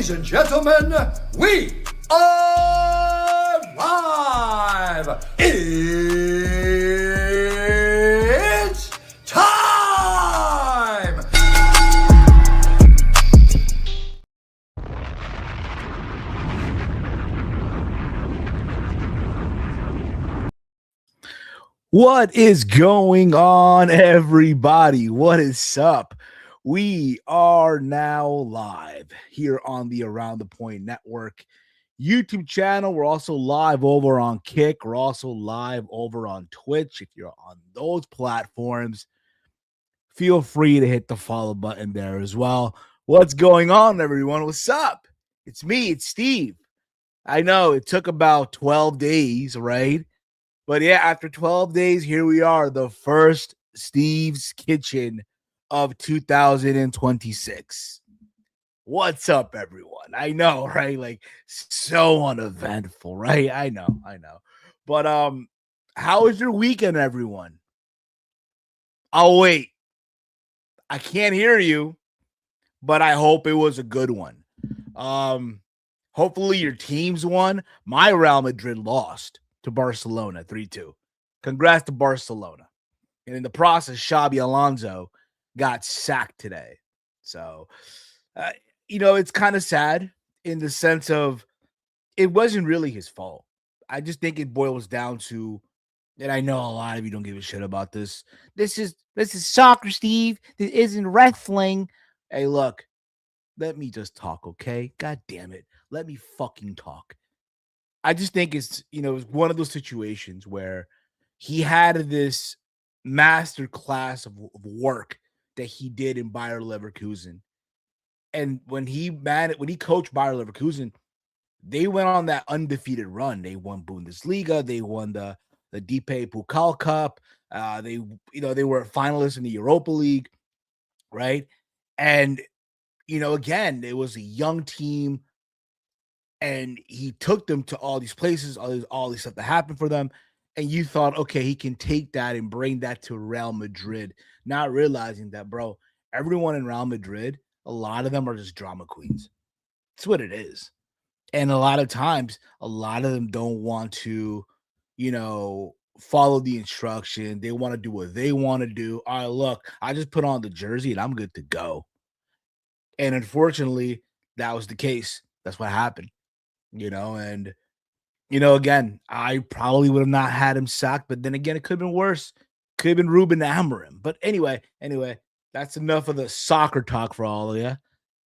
Ladies and gentlemen, we are live. It's time. What is going on, everybody? What is up? We are now live here on the Around the Point Network YouTube channel. We're also live over on Kick. We're also live over on Twitch. If you're on those platforms, feel free to hit the follow button there as well. What's going on, everyone? What's up? It's me. It's Steve. I know it took about 12 days, right? But yeah, after 12 days, here we are, the first Steve's Kitchen of 2026. What's up, everyone? I know, right? Like, so uneventful, right? I know. But how was your weekend, everyone? Oh, wait. I can't hear you, but I hope it was a good one. Hopefully your teams won. My Real Madrid lost to Barcelona 3-2. Congrats to Barcelona. And in the process, Xabi Alonso got sacked today. So, it's kind of sad in the sense of it wasn't really his fault. I just think it boils down to, and I know a lot of you don't give a shit about this. This is soccer, Steve. This isn't wrestling. Hey, look, let me just talk, okay? God damn it. Let me fucking talk. I just think it's one of those situations where he had this master class of work that he did in Bayer Leverkusen. And when he coached Bayer Leverkusen, they went on that undefeated run. They won Bundesliga, they won the DP Pokal Cup. They were finalists in the Europa League, right? And again, it was a young team. And he took them to all these places, all these stuff that happened for them. And you thought, okay, he can take that and bring that to Real Madrid, not realizing that, bro, everyone in Real Madrid, a lot of them are just drama queens. That's what it is. And a lot of times, a lot of them don't want to, follow the instruction. They want to do what they want to do. All right, look, I just put on the jersey and I'm good to go. And unfortunately, that was the case. That's what happened. And again, I probably would have not had him sacked, but then again, it could have been worse. Could have been Ruben Amorim. But anyway, that's enough of the soccer talk for all of you.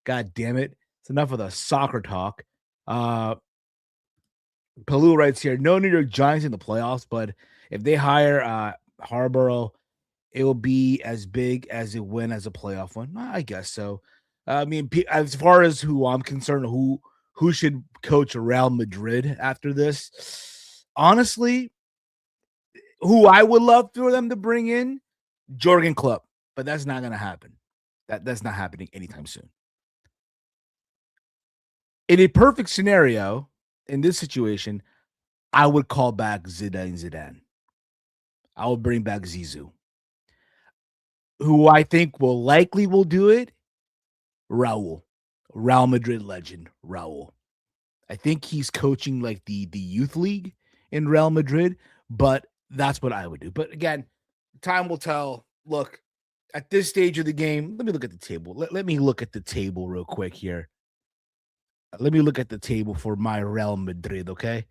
God damn it. It's enough of the soccer talk. Palou writes here, no New York Giants in the playoffs, but if they hire Harborough, it will be as big as it win as a playoff one. I guess so. I mean, as far as who I'm concerned, who should coach Real Madrid after this? Honestly, who I would love for them to bring in, Jurgen Klopp, but that's not going to happen. That's not happening anytime soon. In a perfect scenario, in this situation, I would call back Zidane. I will bring back Zizou. Who I think will do it, Raul. Real Madrid legend, Raul. I think he's coaching like the youth league in Real Madrid, but that's what I would do. But again, time will tell. Look, at this stage of the game, let me look at the table. Let me look at the table real quick here. Let me look at the table for my Real Madrid, okay?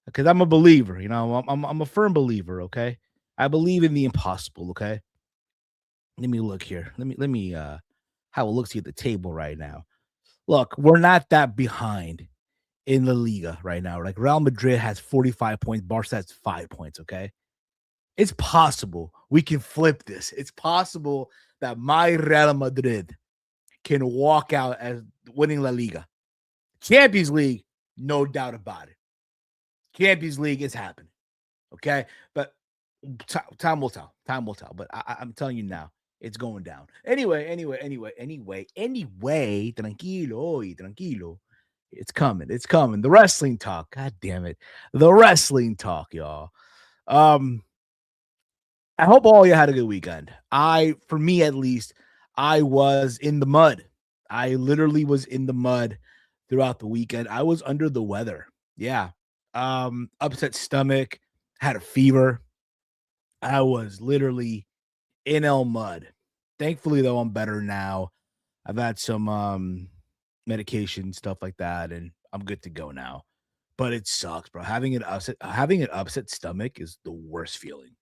Because I'm a believer, I'm a firm believer, okay? I believe in the impossible, okay? Let me look here. Let me how it looks at the table right now. Look, we're not that behind in La Liga right now. Like Real Madrid has 45 points, Barca has 5 points, okay? It's possible we can flip this. It's possible that my Real Madrid can walk out as winning La Liga. Champions League, no doubt about it. Champions League is happening, okay? But time will tell. Time will tell. But I'm telling you now, it's going down. Anyway, tranquilo. It's coming. The wrestling talk. God damn it. The wrestling talk, y'all. I hope all you had a good weekend. For me at least, I was in the mud. I literally was in the mud throughout the weekend. I was under the weather. Yeah. Upset stomach, had a fever. I was literally in El Mud. Thankfully, though, I'm better now. I've had some medication, stuff like that, and I'm good to go now. But it sucks, bro. Having an upset stomach is the worst feeling.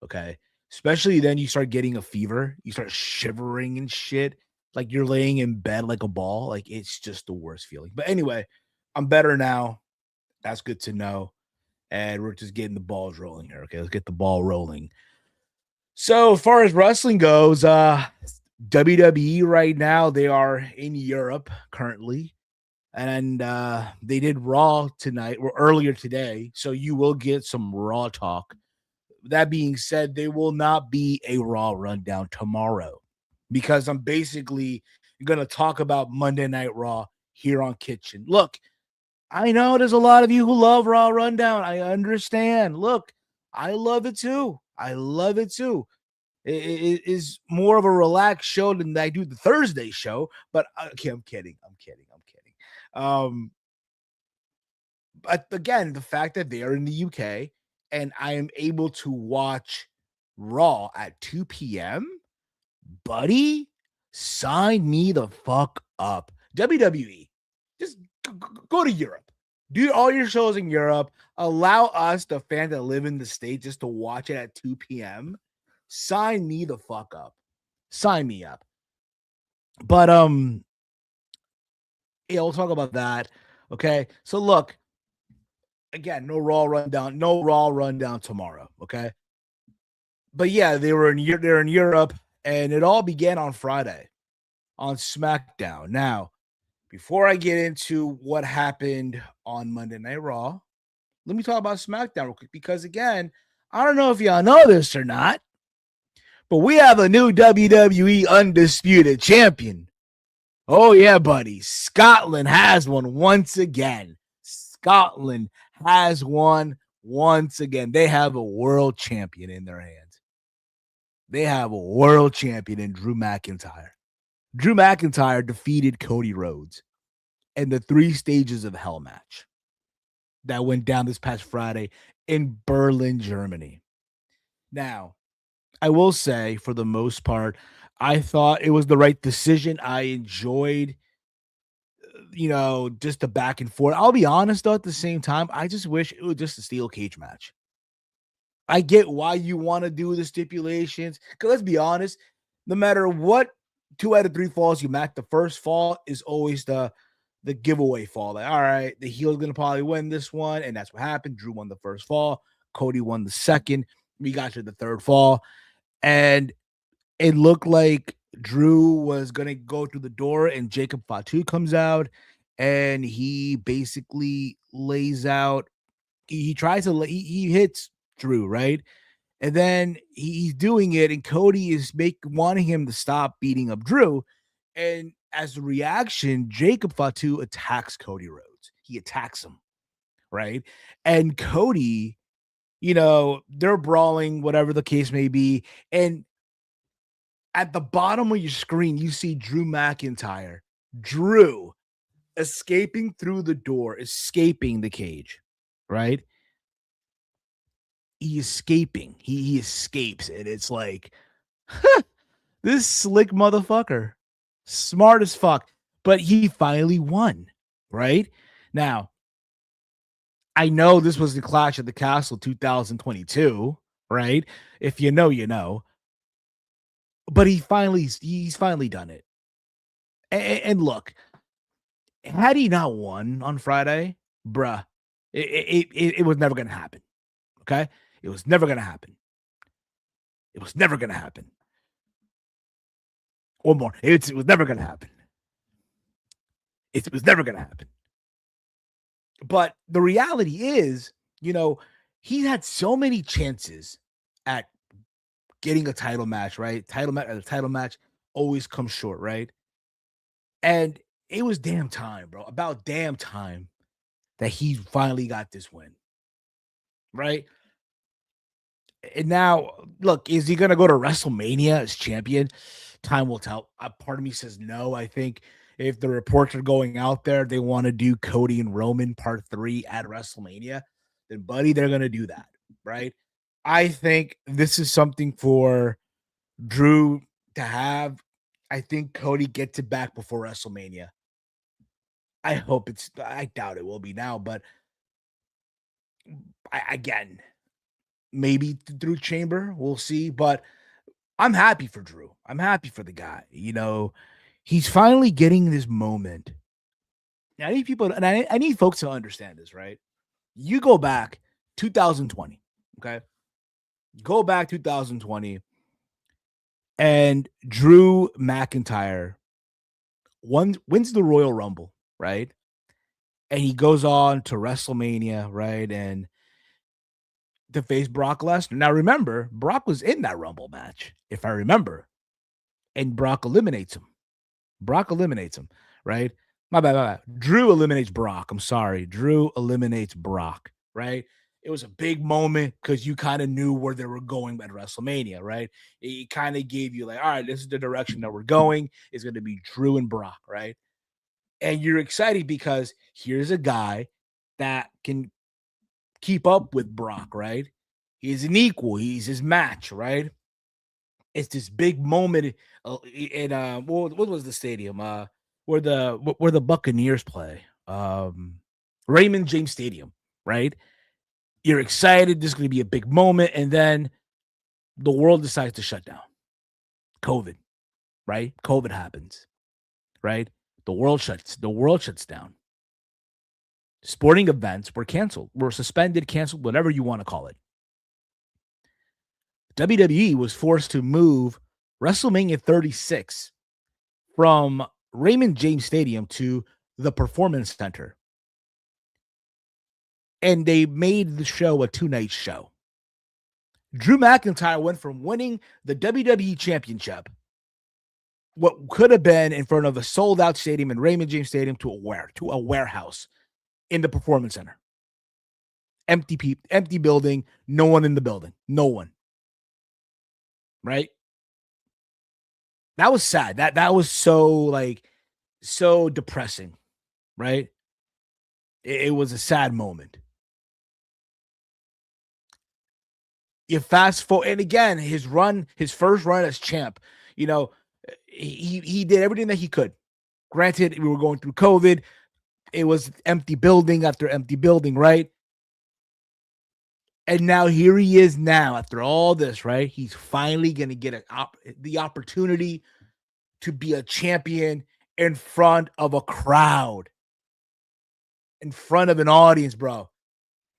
Okay. Especially then you start getting a fever, you start shivering and shit. Like you're laying in bed like a ball. Like it's just the worst feeling. But anyway, I'm better now. That's good to know. And we're just getting the balls rolling here. Okay. Let's get the ball rolling. So as far as wrestling goes, WWE right now, they are in Europe currently. And they did Raw tonight or earlier today. So you will get some Raw talk. That being said, there will not be a Raw rundown tomorrow because I'm basically going to talk about Monday Night Raw here on Kitchen. Look, I know there's a lot of you who love Raw Rundown. I understand. Look, I love it too. I love it too. It is more of a relaxed show than I do the Thursday show, but okay, I'm kidding. But again, the fact that they are in the UK and I am able to watch Raw at 2 p.m., buddy, sign me the fuck up. WWE, just go to Europe. Do all your shows in Europe. Allow us, the fans that live in the States, just to watch it at 2 p.m. Sign me the fuck up. Sign me up. But yeah, we'll talk about that. Okay. So look, again, no Raw rundown tomorrow. Okay. But yeah, they're in Europe, and it all began on Friday on SmackDown. Now, before I get into what happened on Monday Night Raw, let me talk about SmackDown real quick because again, I don't know if y'all know this or not, but we have a new WWE Undisputed Champion. Oh yeah, buddy. Scotland has one once again. Scotland has won once again. They have a world champion in their hands. They have a world champion in Drew McIntyre. Drew McIntyre defeated Cody Rhodes in the 3 stages of hell match that went down this past Friday in Berlin, Germany. Now, I will say for the most part, I thought it was the right decision. I enjoyed just the back and forth. I'll be honest though, at the same time, I just wish it was just a steel cage match. I get why you want to do the stipulations. Because let's be honest, no matter what 2 out of 3 falls you match, the first fall is always the giveaway fall. Like, all right, the heel's going to probably win this one. And that's what happened. Drew won the first fall. Cody won the second. We got to the third fall. And it looked like Drew was going to go through the door and Jacob Fatu comes out and he basically lays out. He hits Drew, right? And then he's doing it and Cody is wanting him to stop beating up Drew. And as a reaction, Jacob Fatu attacks Cody Rhodes. He attacks him, right? And Cody, they're brawling, whatever the case may be. And at the bottom of your screen, you see Drew McIntyre. Drew escaping through the door, escaping the cage, right? He's escaping. He escapes, and it's like, this slick motherfucker, smart as fuck. But he finally won, right? Now, I know this was the Clash at the Castle 2022, right? If you know, you know. But he's finally done it. And look, had he not won on Friday, bruh, it was never going to happen. Okay? It was never going to happen. It was never going to happen. Or more. It was never going to happen. It was never going to happen. But the reality is, he had so many chances at getting a title match, right? Title match always comes short, right? And it was damn time, bro. About damn time that he finally got this win, right? And now, look, is he going to go to WrestleMania as champion? Time will tell. Part of me says no. I think if the reports are going out there, they want to do Cody and Roman part 3 at WrestleMania, then buddy, they're going to do that, right? I think this is something for Drew to have. I think Cody gets it back before WrestleMania. I doubt it will be now, but again, maybe through Chamber, we'll see. But I'm happy for Drew. I'm happy for the guy. He's finally getting this moment. Now, I need people, and I need folks to understand this, right? You go back 2020, okay? Go back 2020, and Drew McIntyre wins the Royal Rumble, right? And he goes on to WrestleMania, right? And to face Brock Lesnar. Now, remember, Brock was in that Rumble match, if I remember, and Brock eliminates him. Right? My bad. Drew eliminates Brock. I'm sorry. Drew eliminates Brock, right? It was a big moment because you kind of knew where they were going at WrestleMania, right? It kind of gave you like, all right, this is the direction that we're going. It's going to be Drew and Brock, right? And you're excited because here's a guy that can keep up with Brock, right? He's an equal. He's his match, right? It's this big moment in what was the stadium? Where the Buccaneers play. Raymond James Stadium, right? You're excited. This is going to be a big moment, and then the world decides to shut down. COVID, right? COVID happens, right? The world shuts down. Sporting events were canceled, were suspended, canceled, whatever you want to call it. WWE was forced to move WrestleMania 36 from Raymond James Stadium to the Performance Center. And they made the show a 2-night show. Drew McIntyre went from winning the WWE Championship, what could have been in front of a sold-out stadium in Raymond James Stadium, to a warehouse in the Performance Center. Empty building, no one in the building. No one. Right? That was sad. That was so depressing, right? It was a sad moment. You fast forward, and again, his first run as champ, he did everything that he could. Granted, we were going through COVID. It was empty building after empty building, right? And now here he is now after all this, right? He's finally going to get the opportunity to be a champion in front of a crowd, in front of an audience, bro.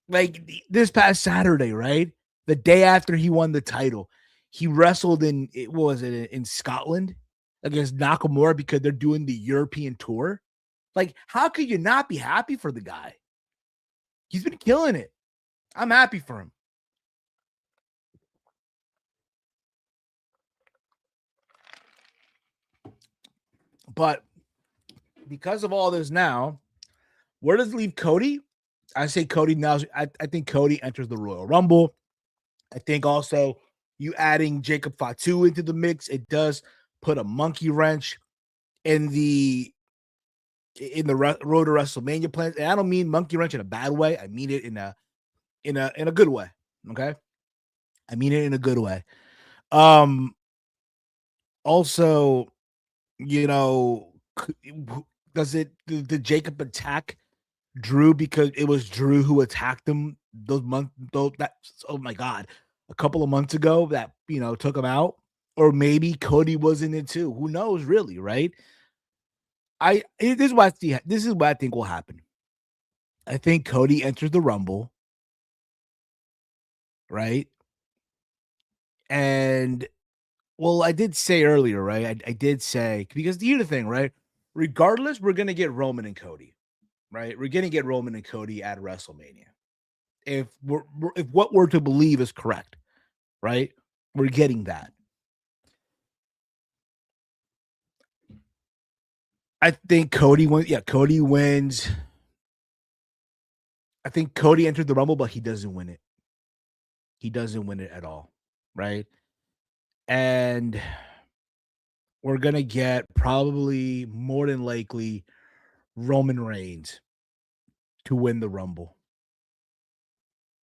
Like this past Saturday, right? The day after he won the title, he wrestled in Scotland against Nakamura because they're doing the European tour. Like, how could you not be happy for the guy? He's been killing it. I'm happy for him. But because of all this now, where does it leave Cody? I say Cody now. I think Cody enters the Royal Rumble. I think also you adding Jacob Fatu into the mix, it does put a monkey wrench in the road to WrestleMania plans. And I don't mean monkey wrench in a bad way. I mean it in a good way. Okay. I mean it in a good way. Also, did Jacob attack Drew because it was Drew who attacked him oh my God, a couple of months ago that, took him out? Or maybe Cody was in it too. Who knows, really, right? This is what I think will happen. I think Cody enters the Rumble, right? And well, I did say earlier, right? I did say, because here's the thing, right? Regardless, we're gonna get Roman and Cody, right? We're gonna get Roman and Cody at WrestleMania. If what we're to believe is correct, right? We're getting that. I think Cody wins. Yeah, Cody wins. I think Cody entered the Rumble, but he doesn't win it. He doesn't win it at all, right? And we're going to get probably more than likely Roman Reigns to win the Rumble.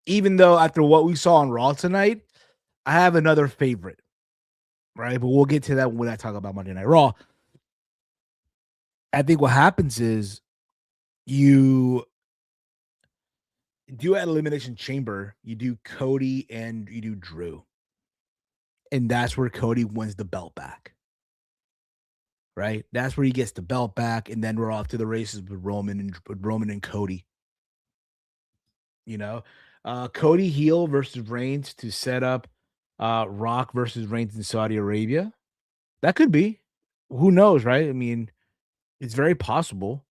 Even though after what we saw on Raw tonight, I have another favorite, right? But we'll get to that when I talk about Monday Night Raw. I think what happens is you do at Elimination Chamber, you do Cody and you do Drew. And that's where Cody wins the belt back. Right? That's where he gets the belt back, and then we're off to the races with Roman and Cody. You know, Cody heel versus Reigns to set up Rock versus Reigns in Saudi Arabia. That could be. Who knows, right? I mean, it's very possible.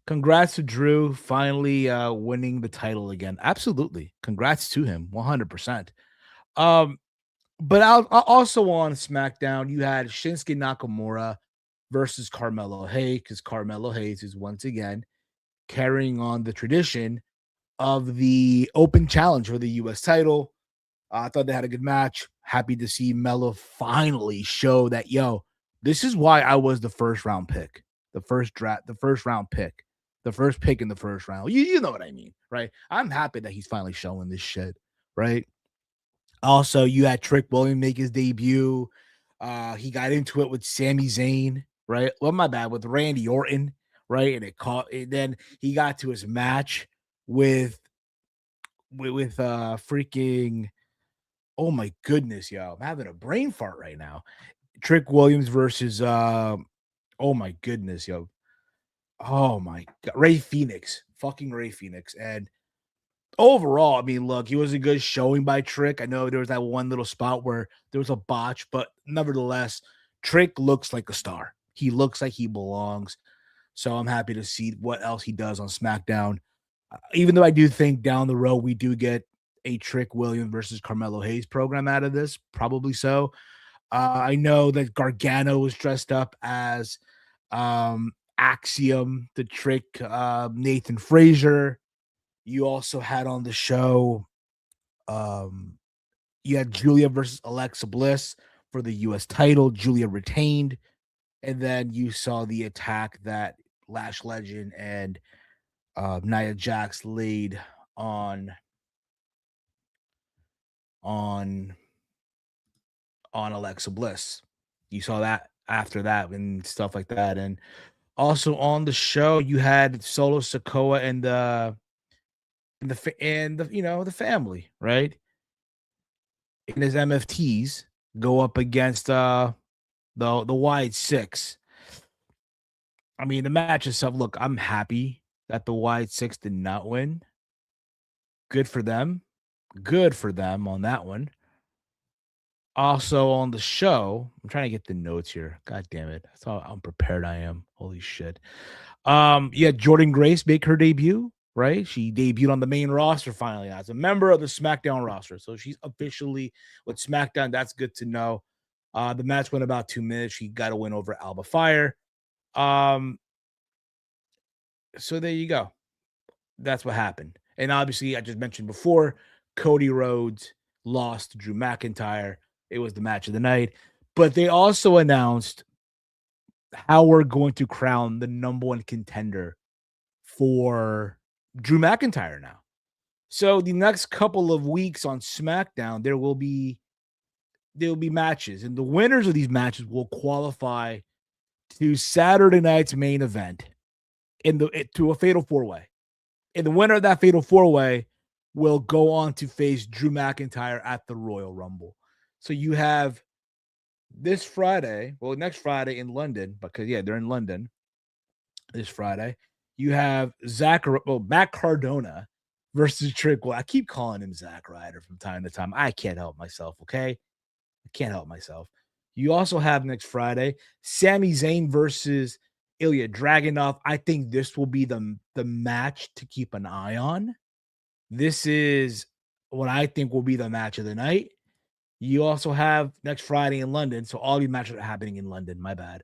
Congrats to Drew finally winning the title again. Absolutely. Congrats to him. 100%. But I'll also on SmackDown, you had Shinsuke Nakamura versus Carmelo Hayes, because Carmelo Hayes is once again carrying on the tradition of the open challenge for the U.S. title. I thought they had a good match. Happy to see Melo finally show that, this is why I was the first round pick, the first round pick, the first pick in the first round. You know what I mean, right? I'm happy that he's finally showing this shit, right? Also, you had Trick Williams make his debut. He got into it with Sami Zayn, right? Well, my bad, with Randy Orton, right? And then he got to his match with freaking, oh my goodness, yo, I'm having a brain fart right now. Trick Williams versus oh my goodness, yo. Oh my god, Ray Phoenix. Fucking Ray Phoenix. And overall, I mean, look, he was a good showing by Trick. I know there was that one little spot where there was a botch, but nevertheless, Trick looks like a star. He looks like he belongs. So I'm happy to see what else he does on SmackDown. Even though I do think down the road we do get a Trick Williams versus Carmelo Hayes program out of this, probably so. I know that Gargano was dressed up as Axiom, the Trick, Nathan Frazier. You also had on the show, you had Julia versus Alexa Bliss for the U.S. title. Julia retained. And then you saw the attack that Lash Legend and Nia Jax laid on Alexa Bliss. You saw that after that and stuff like that. And also on the show, you had Solo Sikoa and the the family, right? And his MFTs go up against the Wide Six. I mean, the match itself, look, I'm happy that the Wide Six did not win. Good for them. Good for them on that one. Also on the show, I'm trying to get the notes here. God damn it. That's how unprepared I am. Holy shit. Yeah, Jordan Grace make her debut, right? She debuted on the main roster finally as a member of the SmackDown roster. So she's officially with SmackDown. That's good to know. The match went about 2 minutes. She got a win over Alba Fire. So there you go. That's what happened. And obviously, I just mentioned before, Cody Rhodes lost to Drew McIntyre. It was the match of the night. But they also announced how we're going to crown the number one contender for Drew McIntyre now. So the next couple of weeks on SmackDown, there will be matches, and the winners of these matches will qualify to Saturday night's main event to a fatal 4-way. And the winner of that fatal 4-way will go on to face Drew McIntyre at the Royal Rumble. So you have this Friday, next Friday in London, because they're in London this Friday. You have Matt Cardona versus Trick. Well, I keep calling him Zack Ryder from time to time. I can't help myself, okay? I can't help myself. You also have next Friday, Sami Zayn versus Ilya Dragunov. I think this will be the match to keep an eye on. This is what I think will be the match of the night. You also have next Friday in London. So all these matches are happening in London. My bad.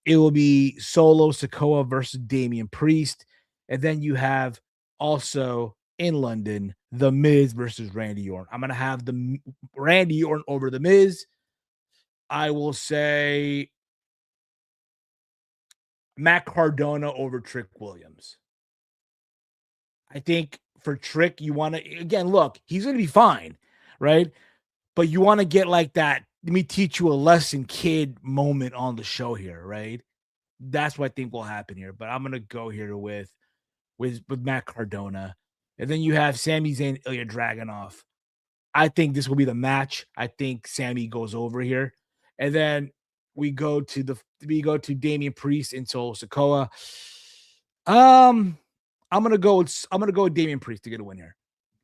It will be Solo Sikoa versus Damian Priest. And then you have also in London, The Miz versus Randy Orton. I'm going to have the Randy Orton over The Miz. I will say Matt Cardona over Trick Williams. I think for Trick, you want to, again, look, he's going to be fine, right? But you want to get like that, let me teach you a lesson, kid moment on the show here, right? That's what I think will happen here. But I'm going to go here with Matt Cardona. And then you have Sami Zayn, Ilya Dragunov. I think this will be the match. I think Sami goes over here. And then we go to Damian Priest and Solo Sikoa. I'm gonna go with Damian Priest to get a win here.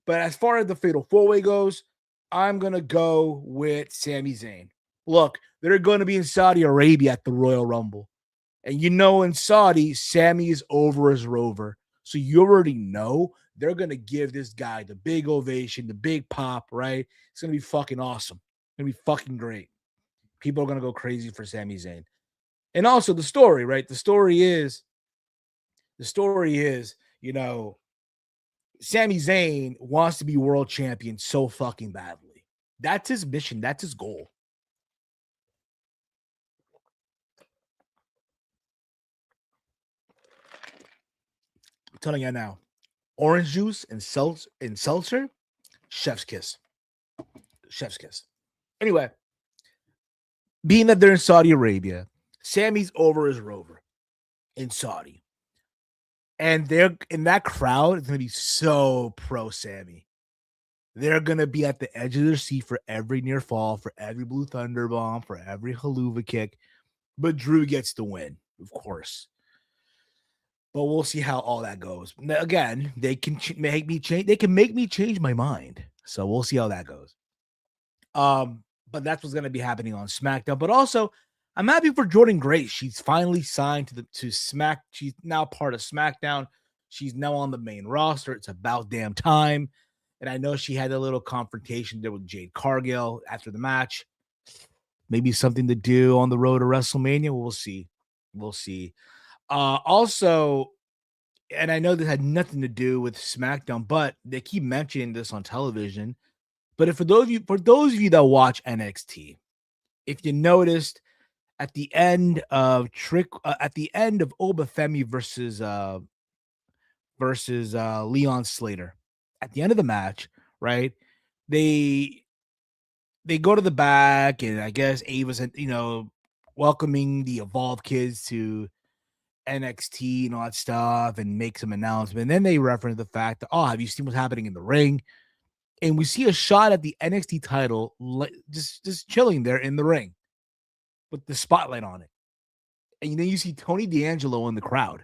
But as far as the Fatal 4-Way goes, I'm gonna go with Sami Zayn. Look, they're going to be in Saudi Arabia at the Royal Rumble. And you know, in Saudi, Sammy is over as Rover. So you already know they're going to give this guy the big ovation, the big pop, right? It's going to be fucking awesome. It's going to be fucking great. People are going to go crazy for Sami Zayn. And also the story, right? The story is, you know, Sami Zayn wants to be world champion so fucking badly. That's his mission. That's his goal. I'm telling you now, orange juice and seltzer, chef's kiss. Chef's kiss. Anyway, being that they're in Saudi Arabia, Sammy's over as Rover in Saudi. And they're in that crowd, it's gonna be so pro Sammy. They're gonna be at the edge of their seat for every near fall, for every blue thunder bomb, for every haluva kick. But Drew gets the win, of course. But we'll see how all that goes. Now, again, they can make me change. They can make me change my mind. So we'll see how that goes. But that's what's going to be happening on SmackDown. But also, I'm happy for Jordynne Grace. She's finally signed to Smack. She's now part of SmackDown. She's now on the main roster. It's about damn time. And I know she had a little confrontation there with Jade Cargill after the match. Maybe something to do on the road to WrestleMania. We'll see. We'll see. Also, and I know this had nothing to do with SmackDown, but they keep mentioning this on television. But if for those of you that watch NXT, if you noticed at the end of Obafemi versus Leon Slater, at the end of the match, right? They go to the back, and I guess Ava's, welcoming the Evolve kids to NXT and all that stuff, and make some announcement. And then they reference the fact that, have you seen what's happening in the ring? And we see a shot at the NXT title just chilling there in the ring with the spotlight on it. And then you see Tony D'Angelo in the crowd.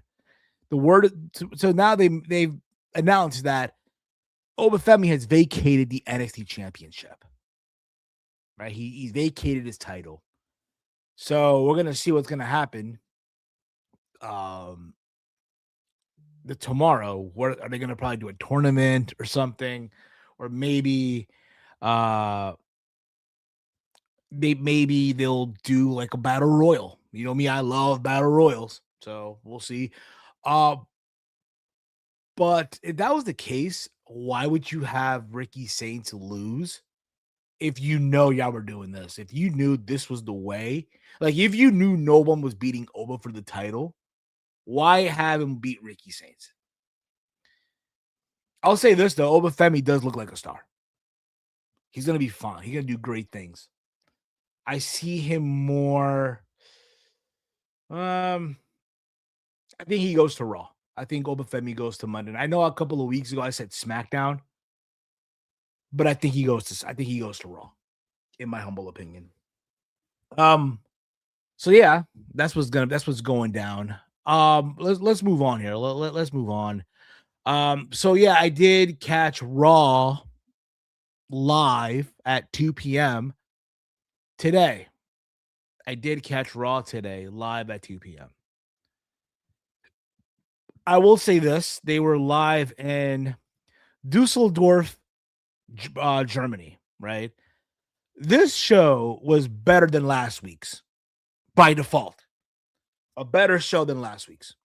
So now they've announced that Obafemi has vacated the NXT championship. Right? He's vacated his title. So we're gonna see what's gonna happen. The tomorrow, what are they gonna probably do, a tournament or something? Or maybe they'll do like a battle royal. You know me, I love battle royals. So we'll see. But if that was the case, why would you have Ricky Saints lose if you know y'all were doing this? If you knew this was the way, like if you knew no one was beating Oba for the title, why have him beat Ricky Saints? I'll say this though, Obafemi does look like a star. He's gonna be fine. He's gonna do great things. I see him more. I think he goes to Raw. I think Obafemi goes to Monday. I know a couple of weeks ago I said SmackDown, but I think he goes to Raw, in my humble opinion. So yeah, that's what's going down. Let's move on here. Let's move on. So yeah, I did catch Raw live at 2 p.m. today. I did catch Raw today live at 2 p.m. I will say this: they were live in Dusseldorf, Germany, right? This show was better than last week's by default. A better show than last week's.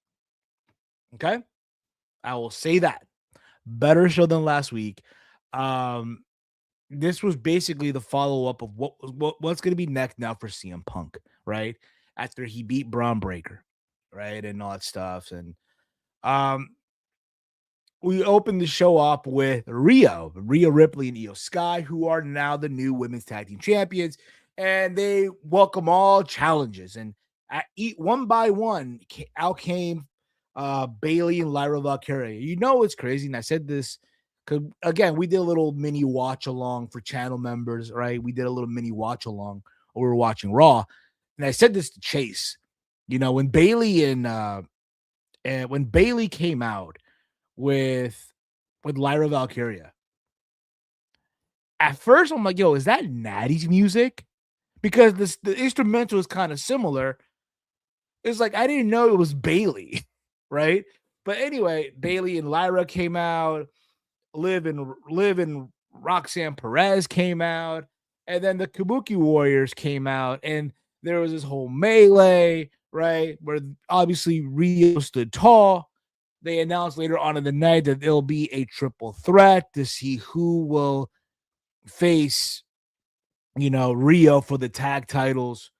Okay? I will say that. Better show than last week. this was basically the follow-up of what's going to be next now for CM Punk, right? After he beat Braun Breaker, right? And all that stuff. And um we opened the show up with Rhea Ripley and Io Sky, who are now the new women's tag team champions, and they welcome all challenges. And one by one, out came Bailey and Lyra Valkyria. You know it's crazy, and I said this because again, we did a little mini watch along for channel members, right? We did a little mini watch along while we were watching Raw, and I said this to Chase. You know, when Bailey and when Bailey came out with Lyra Valkyria. At first, I'm like, yo, is that Natty's music? Because the instrumental is kind of similar. It's like I didn't know it was Bailey, right? But anyway, Bailey and Lyra came out, Liv and Roxanne Perez came out, and then the Kabuki Warriors came out, and there was this whole melee, right? Where obviously Rio stood tall. They announced later on in the night that there'll be a triple threat to see who will face, you know, Rio for the tag titles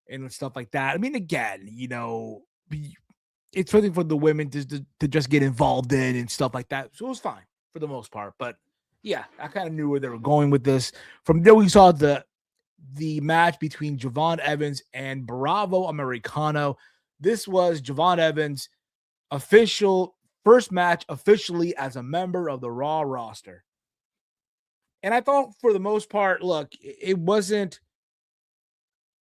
and stuff like that. I mean, again, you know, it's something for the women to just get involved in and stuff like that. So it was fine for the most part. But yeah, I kind of knew where they were going with this. From there, we saw the match between Javon Evans and Bravo Americano. This was Javon Evans' first match officially as a member of the Raw roster. And I thought for the most part, look, it wasn't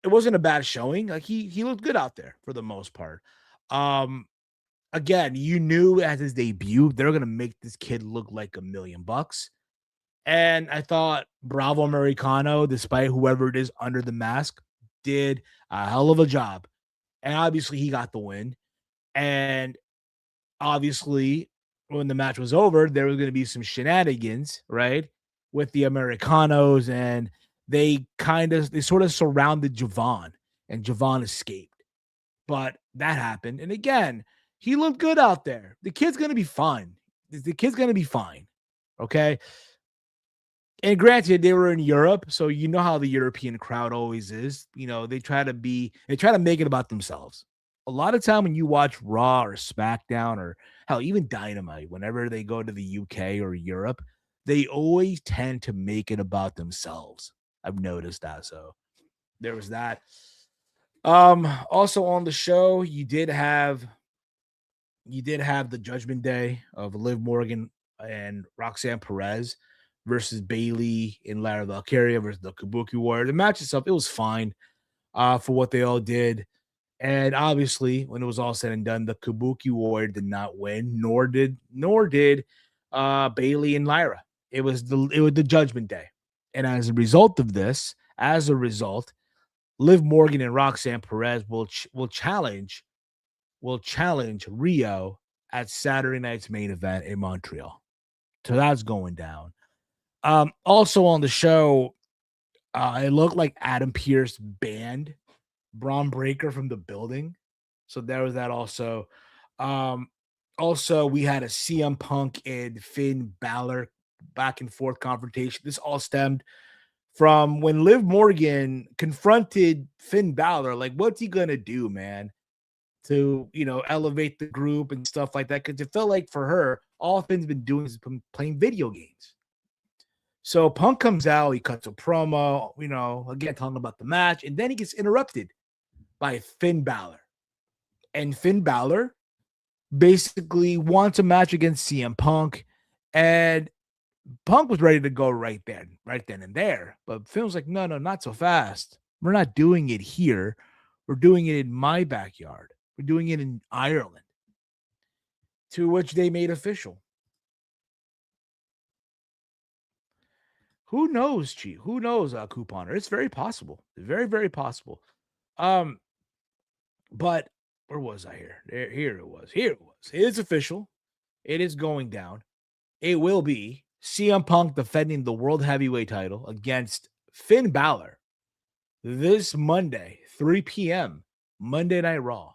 a bad showing. Like he looked good out there for the most part. Again, you knew as his debut, they're going to make this kid look like $1 million. And I thought Bravo Americano, despite whoever it is under the mask, did a hell of a job. And obviously he got the win. And obviously, when the match was over, there was going to be some shenanigans, right, with the Americanos, and they sort of surrounded Javon, and Javon escaped. But that happened, and again, he looked good out there. The kid's going to be fine. The kid's going to be fine, okay? And granted, they were in Europe, so you know how the European crowd always is. You know, they try to make it about themselves. A lot of time when you watch Raw or SmackDown or hell, even Dynamite, whenever they go to the UK or Europe, they always tend to make it about themselves. I've noticed that. So there was that. Also on the show, you did have the Judgment Day of Liv Morgan and Roxanne Perez versus Bailey and Lyra Valkyria versus the Kabuki Warrior. The match itself, it was fine for what they all did. And obviously, when it was all said and done, the Kabuki Warrior did not win, nor did Bailey and Lyra. It was the Judgment Day. And as a result of this, Liv Morgan and Roxanne Perez will challenge Rio at Saturday night's main event in Montreal. So that's going down. Also on the show, it looked like Adam Pearce banned Braun Breaker from the building. So there was that also. Also, we had a CM Punk and Finn Balor back and forth confrontation. This all stemmed from when Liv Morgan confronted Finn Balor. Like, what's he going to do, man, to, you know, elevate the group and stuff like that? Because it felt like for her, all Finn's been doing is playing video games. So Punk comes out, he cuts a promo, you know, again, talking about the match, and then he gets interrupted by Finn Balor. And Finn Balor basically wants a match against CM Punk, and Punk was ready to go right then and there. But Finn was like, no, not so fast. We're not doing it here. We're doing it in my backyard. We're doing it in Ireland. To which they made official. Who knows, Chi? Who knows, Couponer? It's very possible. Very, very possible. But where was I here? Here it was. It is official. It is going down. It will be CM Punk defending the World Heavyweight title against Finn Balor this Monday, 3 p.m., Monday Night Raw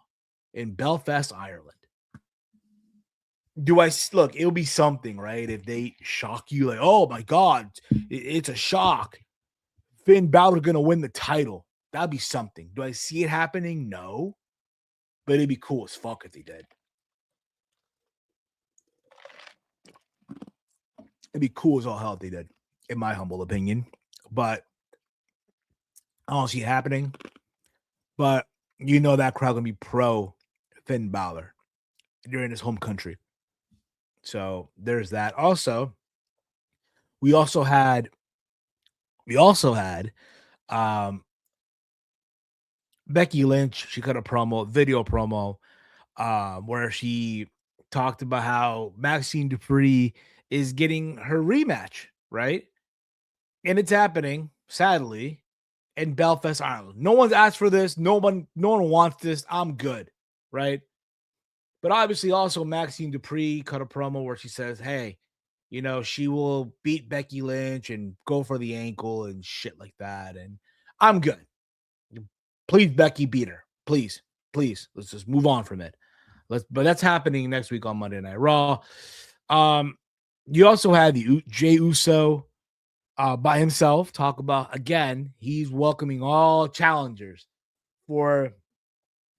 in Belfast, Ireland. look? It'll be something, right? If they shock you, like, oh my god, it's a shock. Finn Balor gonna win the title. That'd be something. Do I see it happening? No, but it'd be cool as fuck if they did. It'd be cool as all hell if they did, in my humble opinion. But I don't see it happening. But you know that crowd gonna be pro Finn Balor. You're in his home country. So there's that. Also, we also had Becky Lynch. She cut a video promo, where she talked about how Maxine Dupree is getting her rematch, right? And it's happening, sadly, in Belfast, Ireland. No one's asked for this. No one wants this. I'm good, right? But obviously, also Maxine Dupree cut a promo where she says, "Hey, she will beat Becky Lynch and go for the ankle and shit like that, and I'm good. Please, Becky, beat her. Please, please. Let's just move on from it." But that's happening next week on Monday Night Raw. You also had the Jey Uso by himself talk about, again, he's welcoming all challengers for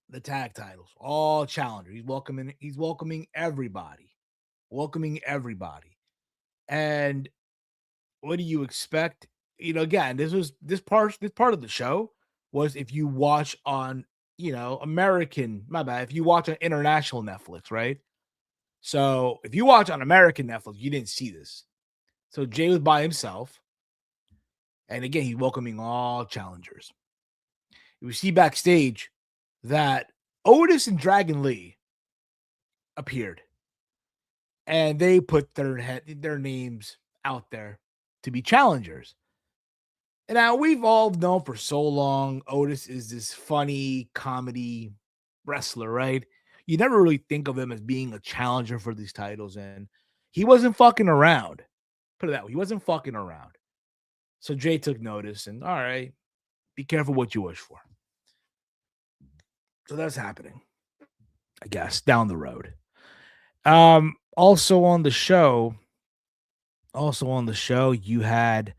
the tag titles, all challengers. He's welcoming everybody. And what do you expect? Again, this part of the show was, if you watch on, if you watch on international Netflix, right? So if you watch on American Netflix, you didn't see this. So Jay was by himself. And again, he's welcoming all challengers. We see backstage that Otis and Dragon Lee appeared. And they put their names out there to be challengers. And now we've all known for so long Otis is this funny comedy wrestler, right? You never really think of him as being a challenger for these titles, and he wasn't fucking around. Put it that way, he wasn't fucking around. So Jay took notice, and all right, be careful what you wish for. So that's happening, I guess, down the road. Also on the show, you had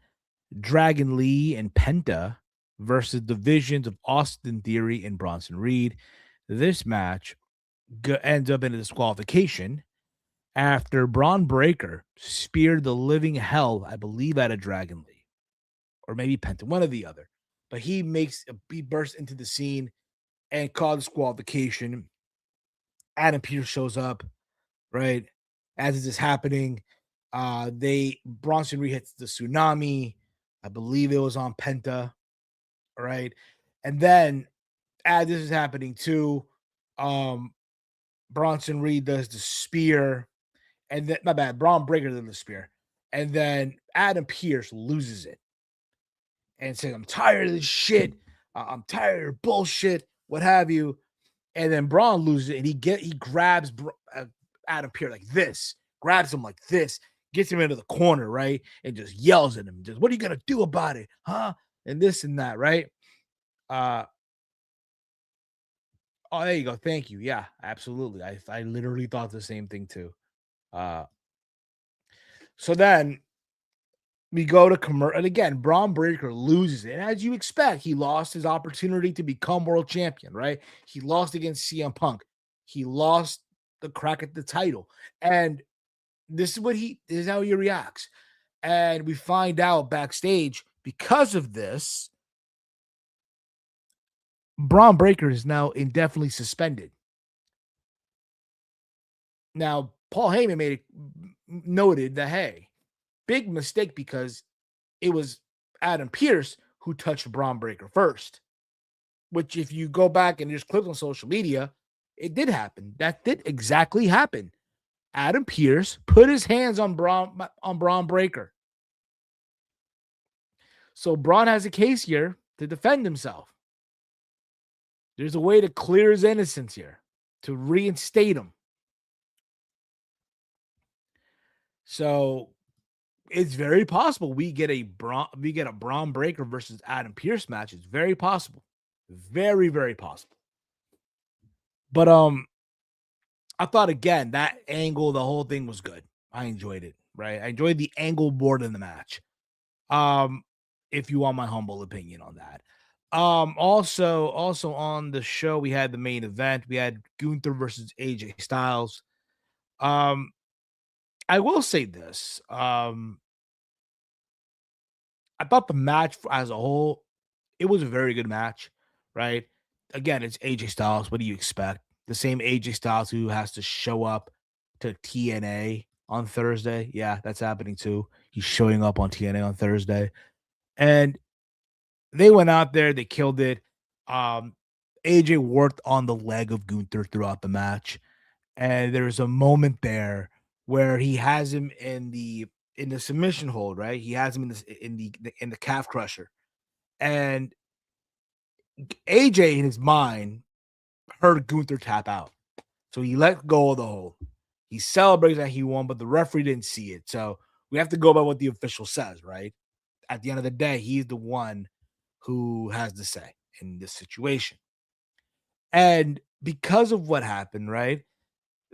Dragon Lee and Penta versus divisions of Austin Theory and Bronson Reed. This match ends up in a disqualification after Braun Breaker speared the living hell, I believe, out of Dragon Lee, or maybe Penta, one or the other. But he bursts into the scene and caused disqualification. Adam Pearce shows up, right? As this is happening, Bronson Reed hits the tsunami. I believe it was on Penta, right? And then, as this is happening too, Bronson Reed does the spear, and then, my bad, Braun Breaker did the spear, and then Adam Pearce loses it and says, "I'm tired of this shit. I'm tired of bullshit, what have you." And then Braun loses it, and he grabs Adam Pearce like this, grabs him like this, gets him into the corner, right? And just yells at him, just, "What are you going to do about it? Huh?" And this and that, right? Oh, there you go. Thank you. Yeah, absolutely. I literally thought the same thing too. So then we go to commercial. And again, Braun Breaker loses it. And as you expect, he lost his opportunity to become world champion, right? He lost against CM Punk. He lost the crack at the title. And this is how he reacts. And we find out backstage, because of this, Braun Breaker is now indefinitely suspended. Now, Paul Heyman noted that, hey, big mistake, because it was Adam Pearce who touched Braun Breaker first. Which, if you go back and there's clips on social media, it did happen. That did exactly happen. Adam Pearce put his hands on Braun Breaker. So Braun has a case here to defend himself. There's a way to clear his innocence here, to reinstate him. So it's very possible we get a Braun Breaker versus Adam Pearce match. It's very possible. Very, very possible. But I thought again that angle, the whole thing was good. I enjoyed it. Right, I enjoyed the angle more than the match. Um, if you want my humble opinion on that. Also on the show, we had the main event. We had Gunther versus AJ Styles. Um, I will say this. I thought the match as a whole, it was a very good match, right? Again, it's AJ Styles. What do you expect? The same AJ Styles who has to show up to TNA on Thursday. Yeah, that's happening too. He's showing up on TNA on Thursday. And they went out there, they killed it. Um, AJ worked on the leg of Gunther throughout the match. And there's a moment there where he has him in the submission hold, right? He has him in the calf crusher. And AJ in his mind heard Gunther tap out. So he let go of the hold. He celebrates that he won, but the referee didn't see it. So we have to go by what the official says, right? At the end of the day, he's the one who has the say in this situation. And because of what happened, right?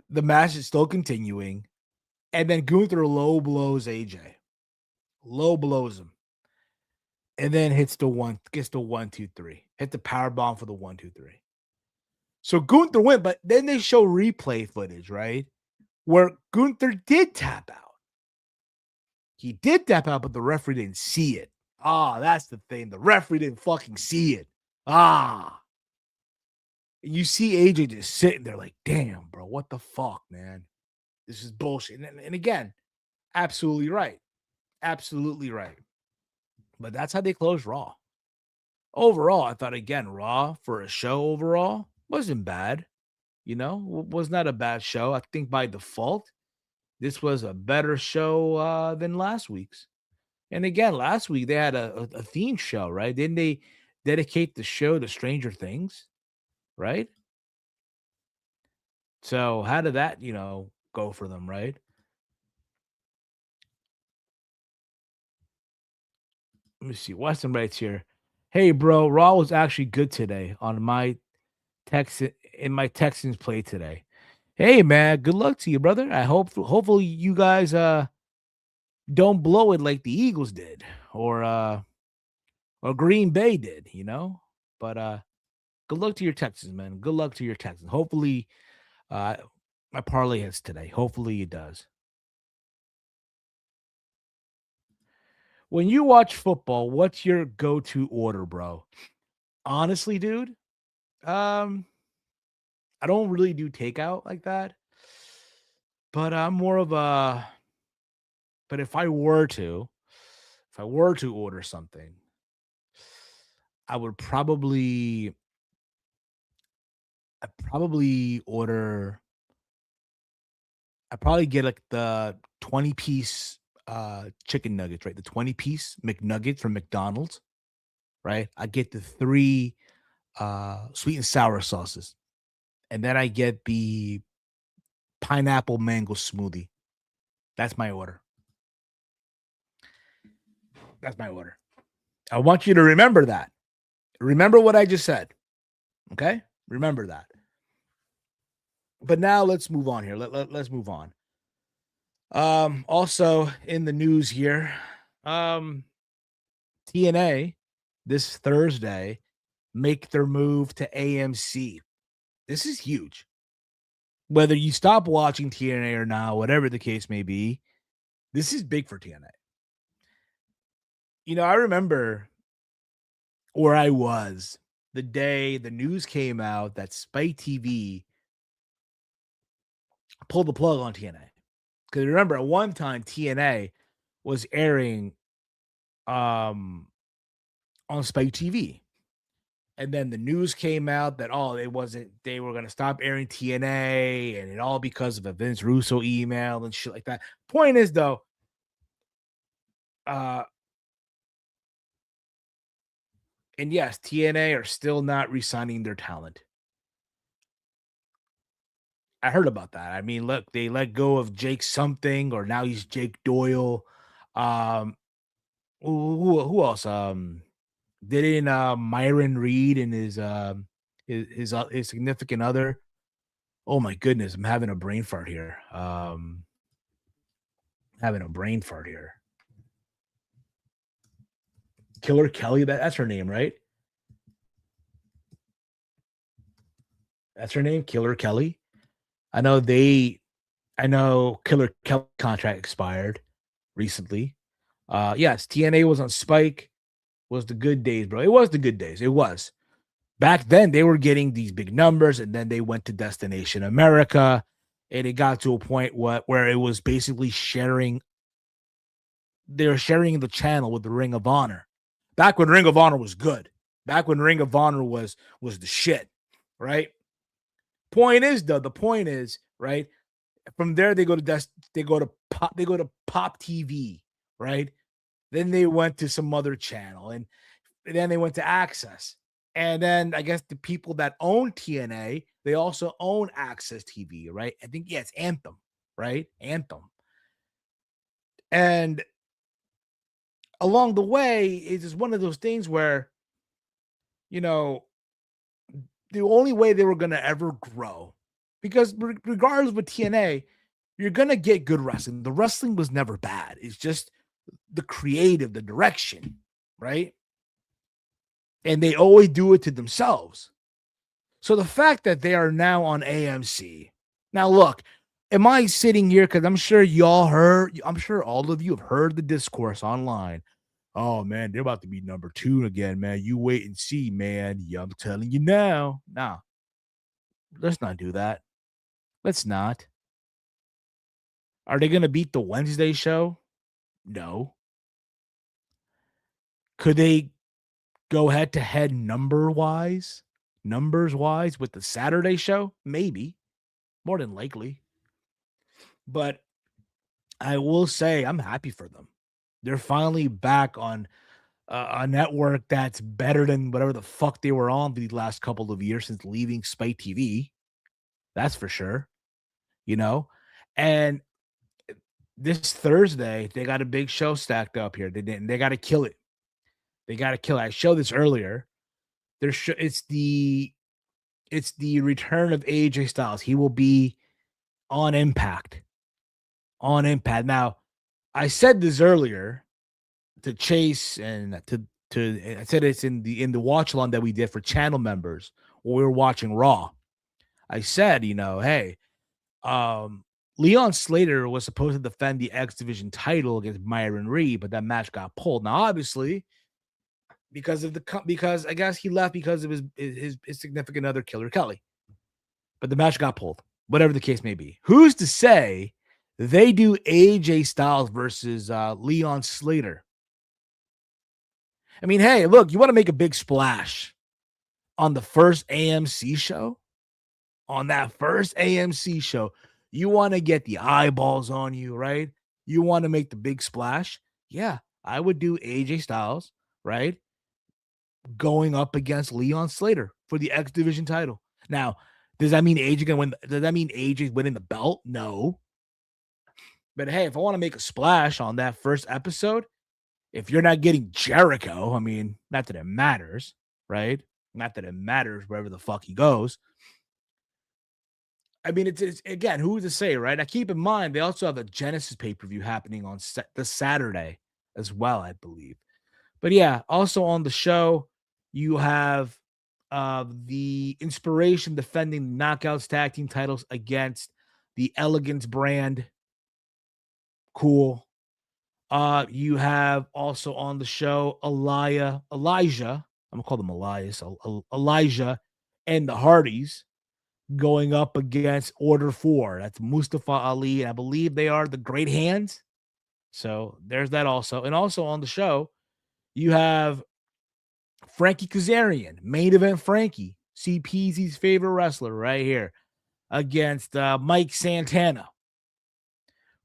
The match is still continuing. And then Gunther low blows AJ. Low blows him. And then gets the 1-2-3. Hit the power bomb for the 1-2-3. So Gunther went, but then they show replay footage, right? Where Gunther did tap out. He did tap out, but the referee didn't see it. That's the thing. The referee didn't fucking see it. You see AJ just sitting there like, damn, bro, what the fuck, man? This is bullshit. And again, absolutely right. Absolutely right. But that's how they closed Raw. Overall, I thought, again, Raw for a show overall wasn't bad. Was not a bad show. I think by default, this was a better show than last week's. And again, last week they had a theme show, right? Didn't they dedicate the show to Stranger Things, right? So how did that, go for them, right? Let me see. Weston writes here. Hey, bro, Raw was actually good today on my Texans play today. Hey, man, good luck to you, brother. Hopefully you guys don't blow it like the Eagles did or Green Bay did. But good luck to your Texans, man. Good luck to your Texans. Hopefully my parlay hits today. Hopefully it does. When you watch football, what's your go-to order, bro? Honestly, dude, I don't really do takeout like that. But I'm more of a but if I were to order something, I would probably order I'd probably get like the 20-piece chicken nuggets, right? The 20-piece McNuggets from McDonald's, right? I get the 3 sweet and sour sauces. And then I get the pineapple mango smoothie. That's my order. That's my order. I want you to remember that. Remember what I just said. Okay? Remember that. But now let's move on here. Let's move on. Also in the news here, TNA this Thursday make their move to AMC. This is huge. Whether you stop watching TNA or not, whatever the case may be, this is big for TNA. I remember where I was the day the news came out that Spike TV pulled the plug on TNA. Because remember, at one time, TNA was airing on Spike TV. And then the news came out that, they were going to stop airing TNA, and it all because of a Vince Russo email and shit like that. Point is, though, and yes, TNA are still not re-signing their talent. I heard about that. I mean, look, they let go of Jake something, or now he's Jake Doyle. Who else? Didn't, Myron Reed and his significant other, Oh my goodness, I'm having a brain fart here. Killer Kelly, that's her name, right? That's her name, Killer Kelly. I know Killer Kelly contract expired recently. Yes, TNA was on Spike. Was the good days, bro. It was the good days. It was. Back then, they were getting these big numbers, and then they went to Destination America, and it got to a point where it was basically sharing. They were sharing the channel with the Ring of Honor. Back when Ring of Honor was good. Back when Ring of Honor was the shit, right? The point is, right? From there, they go to Pop TV, right? Then they went to some other channel, and then they went to Access. And then I guess the people that own TNA, they also own Access TV, right? I think, yeah, it's Anthem, right? Anthem. And along the way, it's just one of those things where, you know, the only way they were going to ever grow, because regardless of TNA, you're going to get good wrestling. The wrestling was never bad. It's just the creative, the direction, right? And they always do it to themselves. So the fact that they are now on AMC. Now, look, am I sitting here? Because I'm sure I'm sure all of you have heard the discourse online. Oh, man, they're about to be number 2 again, man. You wait and see, man. Yeah, I'm telling you now. Nah, let's not do that. Let's not. Are they going to beat the Wednesday show? No. Could they go head to head numbers wise with the Saturday show? Maybe. More than likely. But I will say I'm happy for them. They're finally back on a network that's better than whatever the fuck they were on the last couple of years since leaving Spike TV. That's for sure. And this Thursday, they got a big show stacked up here. They got to kill it. I showed this earlier. It's the return of AJ Styles. He will be on Impact. Now, I said this earlier to Chase and I said it's in the watch along that we did for channel members when we were watching Raw. I said, hey, Leon Slater was supposed to defend the X Division title against Myron Reed, but that match got pulled. Now, obviously, because I guess he left because of his significant other, Killer Kelly. But the match got pulled. Whatever the case may be. Who's to say they do AJ Styles versus Leon Slater? I mean, hey, look, you want to make a big splash on the first AMC show? On that first AMC show, you want to get the eyeballs on you, right? You want to make the big splash? Yeah, I would do AJ Styles, right? Going up against Leon Slater for the X Division title. Now, does that mean AJ gonna win? Does that mean AJ's winning the belt? No. But hey, if I want to make a splash on that first episode, if you're not getting Jericho, I mean, not that it matters, right? Not that it matters wherever the fuck he goes. I mean, it's again, who's to say, right? Now, keep in mind, they also have a Genesis pay-per-view happening on the Saturday as well, I believe. But yeah, also on the show, you have the Inspiration defending the Knockouts tag team titles against the Elegance brand. Cool. You have also on the show Elijah. I'm gonna call them Elias. Elijah and the Hardys going up against Order 4. That's Mustafa Ali. I believe they are the Great Hands. So there's that also. And also on the show, you have Frankie Kazarian, main event Frankie, CPZ's favorite wrestler right here, against Mike Santana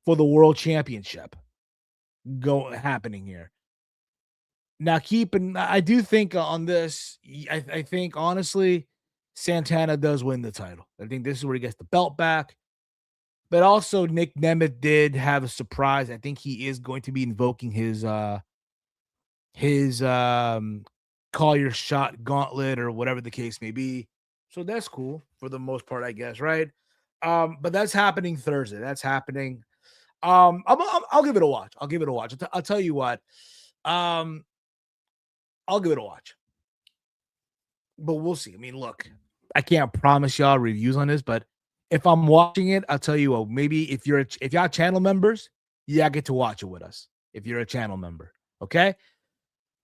for the World Championship happening here. Now, I do think on this, I think honestly, Santana does win the title. I think this is where he gets the belt back. But also, Nick Nemeth did have a surprise. I think he is going to be invoking his call your shot gauntlet or whatever the case may be. So that's cool for the most part, I guess, right? But that's happening Thursday. That's happening. I'll give it a watch. I'll give it a watch. I'll tell you what. I'll give it a watch. But we'll see. I mean, look, I can't promise y'all reviews on this, but if I'm watching it, I'll tell you what, maybe if y'all channel members, yeah, get to watch it with us. If you're a channel member, okay?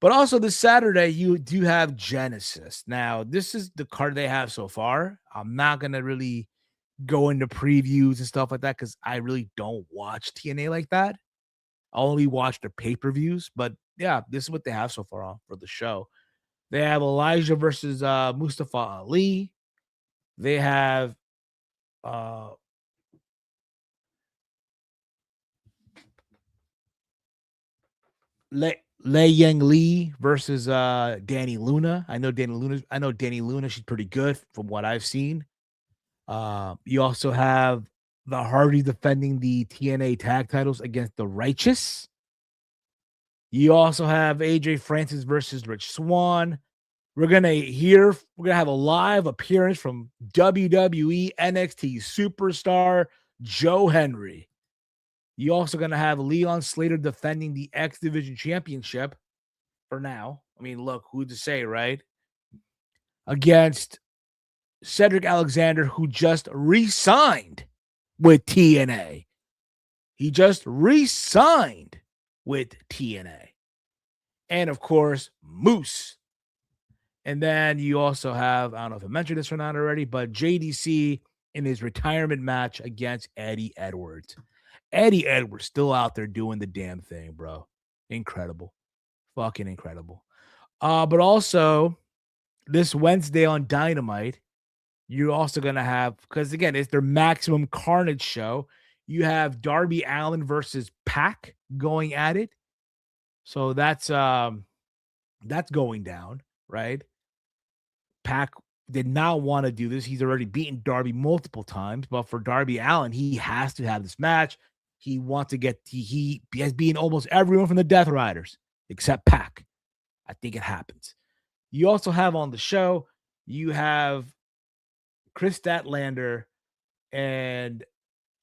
But also this Saturday, you do have Genesis. Now, this is the card they have so far. I'm not gonna really go into previews and stuff like that because I really don't watch TNA like that. I only watch the pay-per-views, but yeah, this is what they have so far for the show. They have Elijah versus Mustafa Ali. They have Lei Yang Lee versus Danny Luna. I know Danny Luna. She's pretty good from what I've seen. You also have the Hardy defending the TNA tag titles against the Righteous. You also have AJ Francis versus Rich Swann. We're gonna have a live appearance from WWE NXT superstar Joe Henry. You also gonna have Leon Slater defending the X Division Championship for now. I mean, look, who to say, right? Against Cedric Alexander, who just re-signed with TNA. He just re-signed with TNA. And of course, Moose. And then you also have, I don't know if I mentioned this or not already, but JDC in his retirement match against Eddie Edwards. Eddie Edwards still out there doing the damn thing, bro. Incredible. Fucking incredible. But also, this Wednesday on Dynamite, you're also going to have, because again, it's their Maximum Carnage show. You have Darby Allin versus Pac going at it. So that's going down, right? Pac did not want to do this. He's already beaten Darby multiple times, but for Darby Allin, he has to have this match. He wants to he has beaten almost everyone from the Death Riders except Pac. I think it happens. You also have on the show, you have Chris Statlander, and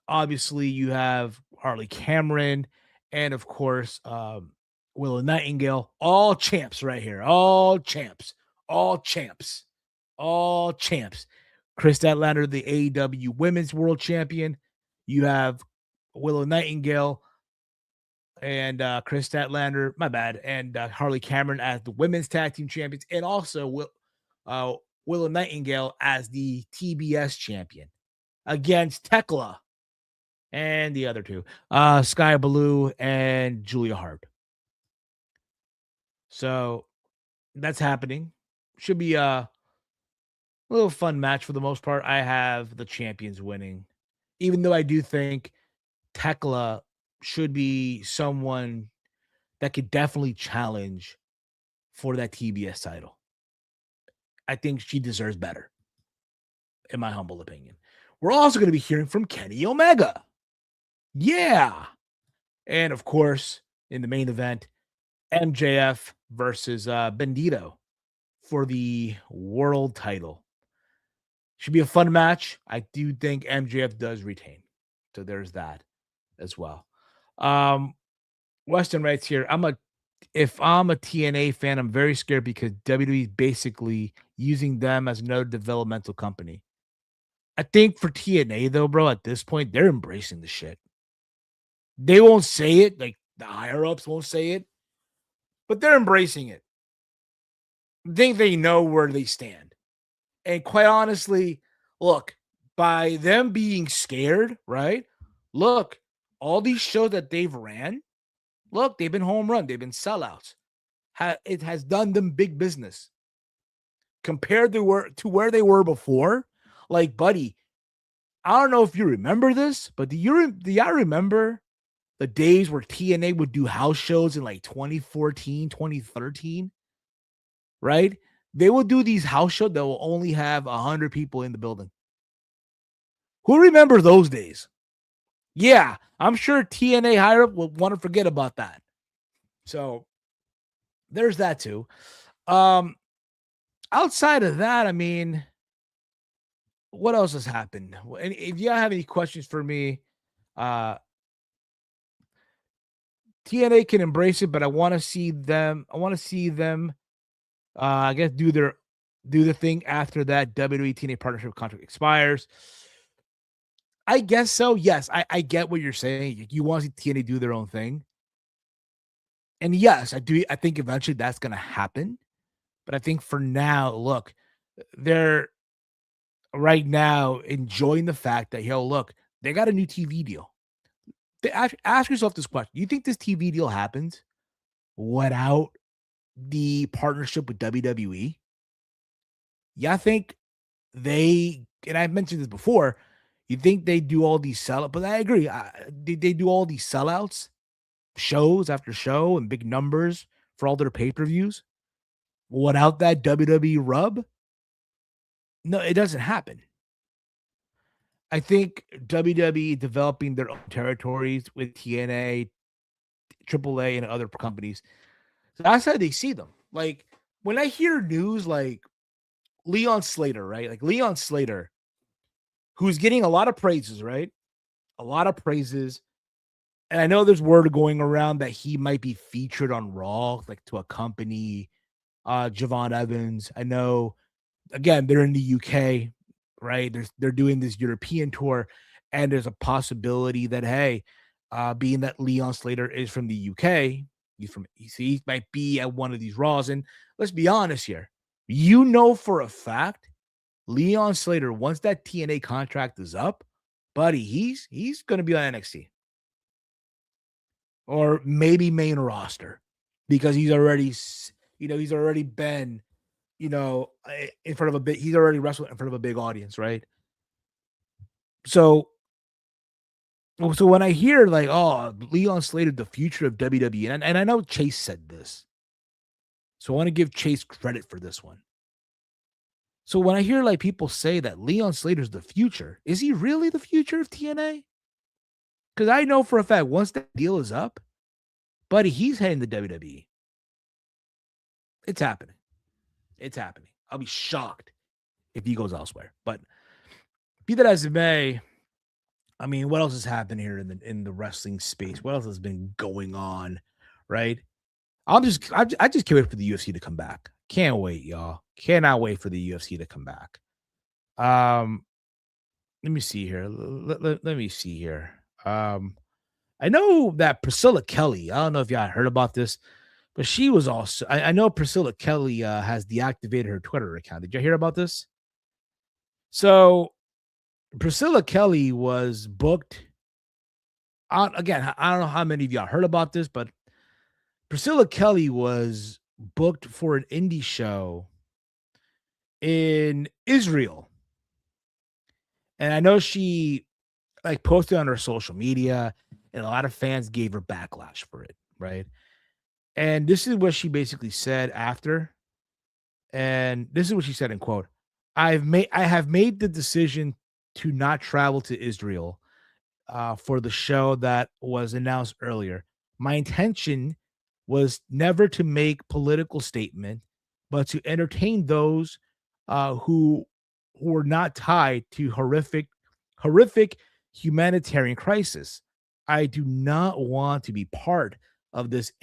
obviously you have Harley Cameron, and of course, Willow Nightingale, all champs right here. All champs. All champs. All champs. Chris Statlander, the AEW Women's World Champion. You have Willow Nightingale and Chris Statlander, my bad, and Harley Cameron as the Women's Tag Team Champions, and also Willow Nightingale as the TBS Champion against Tekla and the other two, Sky Blue and Julia Hart. So that's happening. Should be a little fun match for the most part. I have the champions winning, even though I do think Tekla should be someone that could definitely challenge for that TBS title. I think she deserves better, in my humble opinion. We're also going to be hearing from Kenny Omega. Yeah. And of course, in the main event, MJF versus Bandito for the world title. Should be a fun match. I do think MJF does retain. So there's that as well. Weston writes here, if I'm a TNA fan, I'm very scared because WWE is basically using them as another developmental company. I think for TNA though, bro, at this point, they're embracing the shit. They won't say it, like the higher ups won't say it, but they're embracing it. I think they know where they stand. And quite honestly, look, by them being scared, right? Look, all these shows that they've ran, look, they've been home run. They've been sellouts. It has done them big business. Compared to where they were before, like, buddy, I don't know if you remember this, but do y'all remember the days where TNA would do house shows in like 2014, 2013, right? They will do these house shows that will only have 100 people in the building. Who remembers those days? Yeah, I'm sure TNA higher up will want to forget about that. So there's that too. Outside of that, I mean, what else has happened? And if you have any questions for me, TNA can embrace it, but I want to see them. I guess do the thing after that WWE TNA partnership contract expires. I guess so. Yes, I get what you're saying. You want to see TNA do their own thing. And yes, I do. I think eventually that's going to happen. But I think for now, look, they're right now enjoying the fact that, look, they got a new TV deal. Ask yourself this question. Do you think this TV deal happens without the partnership with WWE? Yeah, I think and I've mentioned this before, you think they do all these sellouts, but I agree. They do all these sellouts, shows after show, and big numbers for all their pay-per-views without that WWE rub? No, it doesn't happen. I think WWE developing their own territories with TNA, AAA, and other companies. So that's how they see them. Like, when I hear news like Leon Slater, right? Like Leon Slater, who's getting a lot of praises, right? A lot of praises. And I know there's word going around that he might be featured on Raw, like to accompany Javon Evans. I know, again, they're in the UK, right? They're doing this European tour, and there's a possibility that, hey, being that Leon Slater is from the UK, he might be at one of these Raws. And let's be honest here, for a fact, Leon Slater, once that TNA contract is up, buddy, he's going to be on NXT or maybe main roster because he's already been, in front of he's already wrestled in front of a big audience, right? So when I hear like, oh, Leon Slater, the future of WWE, and I know Chase said this, so I want to give Chase credit for this one. So when I hear like people say that Leon Slater's the future, is he really the future of TNA? Because I know for a fact once that deal is up, buddy, he's heading to WWE. It's happening. It's happening. I'll be shocked if he goes elsewhere. But be that as it may, I mean, what else has happened here in the wrestling space? What else has been going on, right? I just can't wait for the UFC to come back. Can't wait, y'all. Cannot wait for the UFC to come back. Let me see here. Let me see here. I know that Priscilla Kelly, I don't know if y'all heard about this, but she was also, I know Priscilla Kelly has deactivated her Twitter account. Did you hear about this? So Priscilla Kelly was booked on, again, I don't know how many of y'all heard about this, but Priscilla Kelly was booked for an indie show in Israel. And I know she like posted on her social media, and a lot of fans gave her backlash for it, right? And this is what she basically said after. And this is what she said in quote, I have made the decision to not travel to Israel for the show that was announced earlier. My intention was never to make political statement, but to entertain those who were not tied to horrific humanitarian crisis. I do not want to be part of this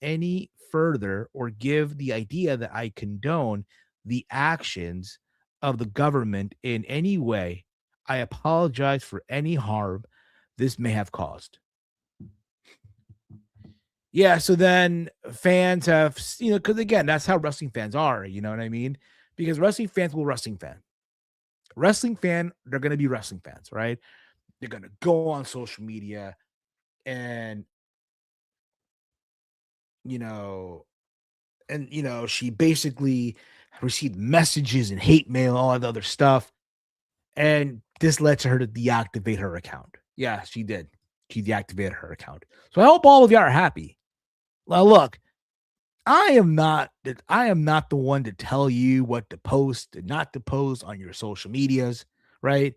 any further or give the idea that I condone the actions of the government in any way. I apologize for any harm this may have caused. Yeah, so then fans have, because again, that's how wrestling fans are, you know what I mean? Because wrestling fans will wrestling fan. Wrestling fan, they're going to be wrestling fans, right? They're going to go on social media and, she basically received messages and hate mail, all that other stuff. And this led to her to deactivate her account. Yeah, she did. She deactivated her account. So I hope all of y'all are happy. Well, look, I am not the one to tell you what to post and not to post on your social medias, right?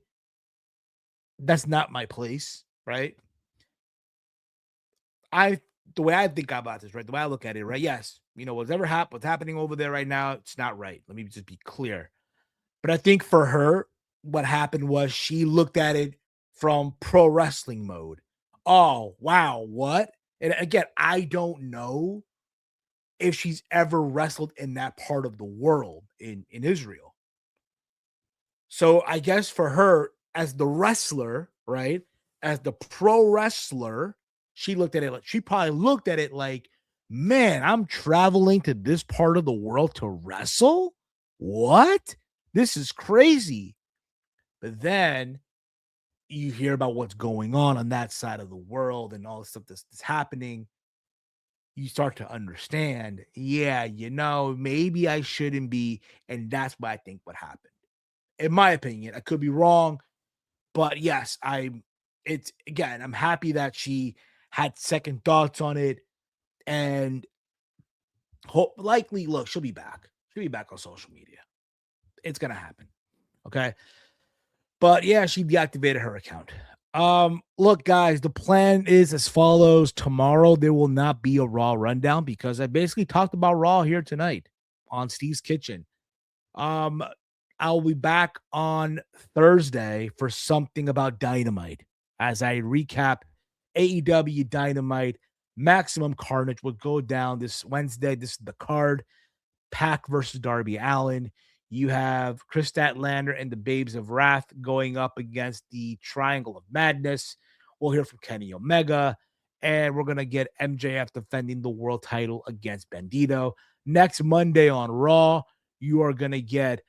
That's not my place, right? The way I think about this, right? The way I look at it, right? Yes, what's happening over there right now, it's not right. Let me just be clear. But I think for her, what happened was she looked at it from pro wrestling mode. Oh, wow, what? And again, I don't know if she's ever wrestled in that part of the world in Israel. So I guess for her, as the wrestler, right? As the pro wrestler, she probably looked at it like, man, I'm traveling to this part of the world to wrestle. What? This is crazy. But then you hear about what's going on that side of the world and all the stuff that's happening. You start to understand, yeah, maybe I shouldn't be. And that's what I think what happened. In my opinion, I could be wrong, but yes, I'm happy that she had second thoughts on it, and likely, look, she'll be back. She'll be back on social media. It's gonna happen. Okay. But yeah, she deactivated her account. Look, guys, the plan is as follows. Tomorrow there will not be a Raw rundown because I basically talked about Raw here tonight on Steve's Kitchen. I'll be back on Thursday for something about Dynamite as I recap AEW Dynamite. Maximum Carnage will go down this Wednesday. This is the card. Pac versus Darby Allin. You have Chris Statlander and the Babes of Wrath going up against the Triangle of Madness. We'll hear from Kenny Omega. And we're going to get MJF defending the world title against Bandito. Next Monday on Raw, you are going to get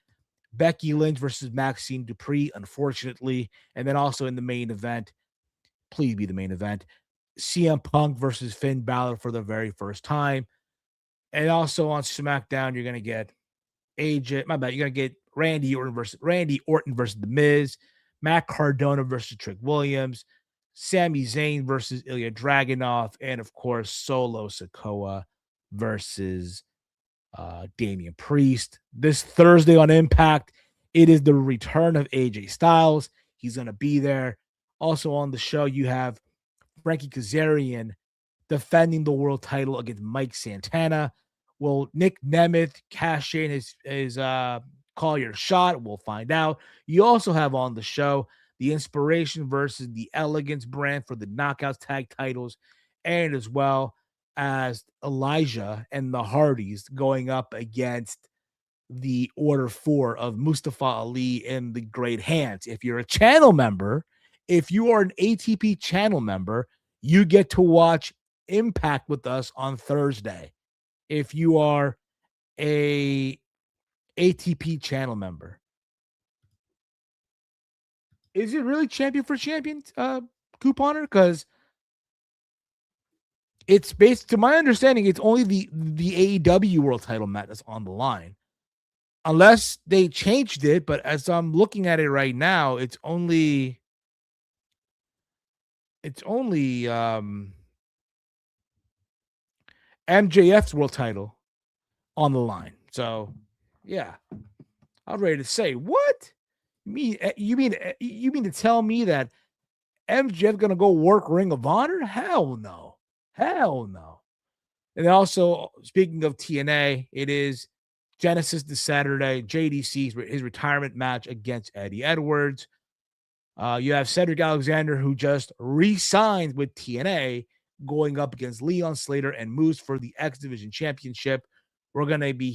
Becky Lynch versus Maxine Dupree, unfortunately. And then also in the main event, please be the main event, CM Punk versus Finn Balor for the very first time. And also on SmackDown, you're going to get you're going to get Randy Orton versus The Miz, Matt Cardona versus Trick Williams, Sami Zayn versus Ilya Dragunov, and of course, Solo Sikoa versus Damian Priest. This Thursday on Impact, it is the return of AJ Styles. He's going to be there. Also on the show, you have Frankie Kazarian defending the world title against Mike Santana. Will Nick Nemeth cash in his call your shot? We'll find out. You also have on the show the Inspiration versus the Elegance brand for the Knockouts tag titles, and as well as Elijah and the Hardys going up against the Order 4 of Mustafa Ali and the Great Hands. If you're a channel member, if you are an ATP channel member, you get to watch Impact with us on Thursday. If you are a ATP channel member. Is it really champion for champion couponer? Because it's based, to my understanding, it's only the AEW world title match that's on the line. Unless they changed it, but as I'm looking at it right now, it's only MJF's world title on the line. So, yeah. I'm ready to say, what? You mean to tell me that MJF gonna go work Ring of Honor? Hell no. Hell no. And also, speaking of TNA, it is Genesis this Saturday. JDC's his retirement match against Eddie Edwards. You have Cedric Alexander, who just re-signed with TNA, going up against Leon Slater and Moose for the X Division Championship. We're going to be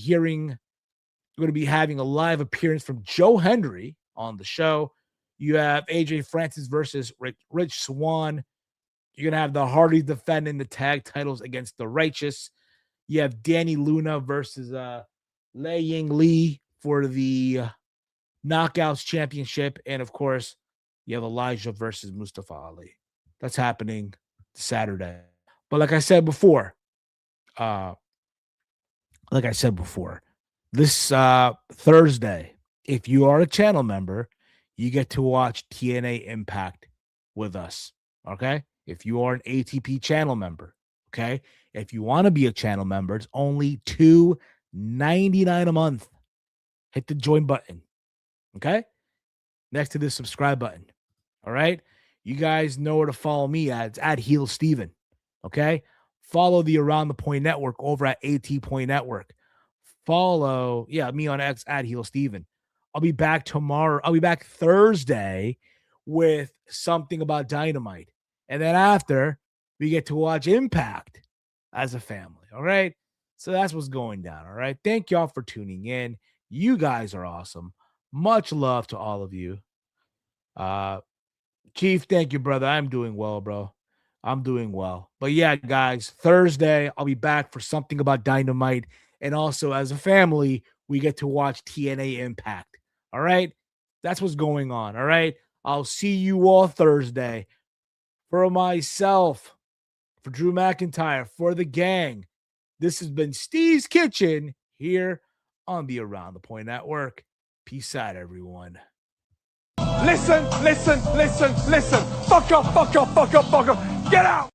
having a live appearance from Joe Hendry on the show. You have AJ Francis versus Rich Swann. You're going to have the Hardys defending the tag titles against the Righteous. You have Danny Luna versus Lei Ying Lee for the Knockouts Championship. And, of course, you have Elijah versus Mustafa Ali. That's happening Saturday. But like I said before, this Thursday, if you are a channel member, you get to watch TNA Impact with us, okay? If you are an ATP channel member, okay? If you want to be a channel member, it's only $2.99 a month. Hit the join button, okay? Next to the subscribe button, all right? You guys know where to follow me at. It's at Heel Steven, okay? Follow the Around the Point Network over at AT Point Network. Follow, me on X at Heel Steven. I'll be back tomorrow. I'll be back Thursday with something about Dynamite. And then after, we get to watch Impact as a family. All right. So that's what's going down. All right. Thank y'all for tuning in. You guys are awesome. Much love to all of you. Chief, thank you, brother. I'm doing well, bro. I'm doing well. But yeah, guys, Thursday, I'll be back for something about Dynamite. And also, as a family, we get to watch TNA Impact. All right? That's what's going on. All right? I'll see you all Thursday. For myself, for Drew McIntyre, for the gang, this has been Steve's Kitchen here on the Around the Point Network. Peace out, everyone. Listen. Fuck up. Get out.